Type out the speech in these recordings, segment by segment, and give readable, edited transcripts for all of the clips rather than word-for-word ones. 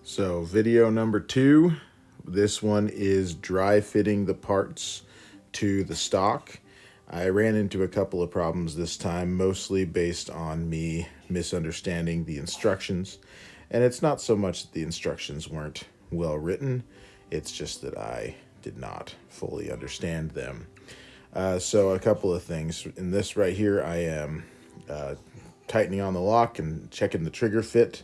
So video number 2, this one is dry fitting the parts to the stock. I ran into a couple of problems this time, mostly based on me misunderstanding the instructions. And it's not so much that the instructions weren't well written, it's just that I did not fully understand them. So a couple of things. In this right here, I am tightening on the lock and checking the trigger fit.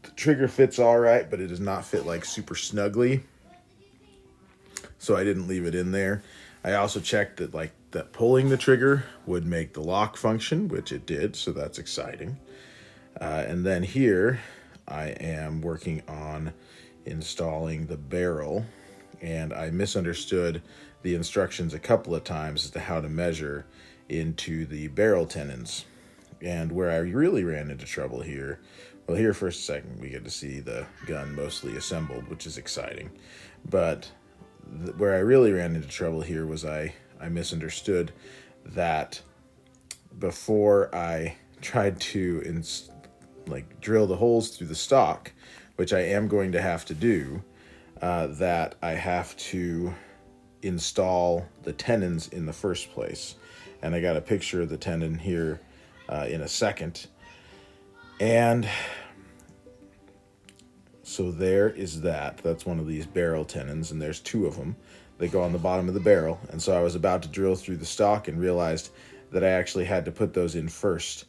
The trigger fits all right, but it does not fit like super snugly, so I didn't leave it in there. I also checked that pulling the trigger would make the lock function, which it did, so that's exciting. And then here I am working on installing the barrel, and I misunderstood the instructions a couple of times as to how to measure into the barrel tenons. And where I really ran into trouble here, well, here for a second we get to see the gun mostly assembled, which is exciting. But where I really ran into trouble here was I misunderstood that before I tried to drill the holes through the stock, which I am going to have to do, that I have to install the tenons in the first place. And I got a picture of the tenon here in a second. And so there is that. That's one of these barrel tenons, and there's 2 of them. They go on the bottom of the barrel. And so I was about to drill through the stock and realized that I actually had to put those in first,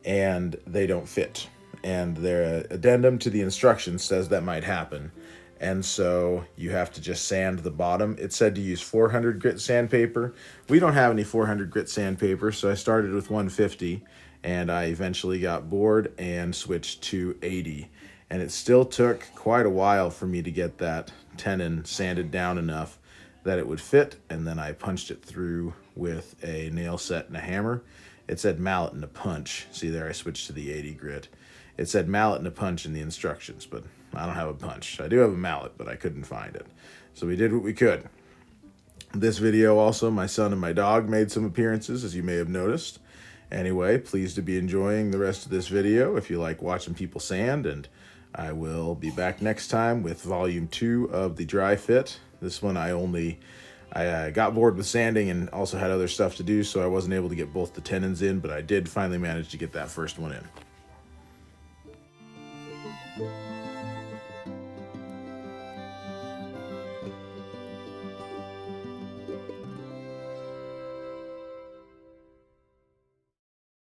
and they don't fit. And their addendum to the instructions says that might happen. And so you have to just sand the bottom. It said to use 400 grit sandpaper. We don't have any 400 grit sandpaper, so I started with 150, and I eventually got bored and switched to 80. And it still took quite a while for me to get that tenon sanded down enough that it would fit, and then I punched it through with a nail set and a hammer. It said mallet and a punch. See there, I switched to the 80 grit. It said mallet and a punch in the instructions, but I don't have a punch. I do have a mallet, but I couldn't find it. So we did what we could. This video also, my son and my dog made some appearances, as you may have noticed. Anyway, pleased to be enjoying the rest of this video if you like watching people sand, and I will be back next time with volume 2 of the dry fit. This one I got bored with sanding and also had other stuff to do, so I wasn't able to get both the tenons in, but I did finally manage to get that first one in.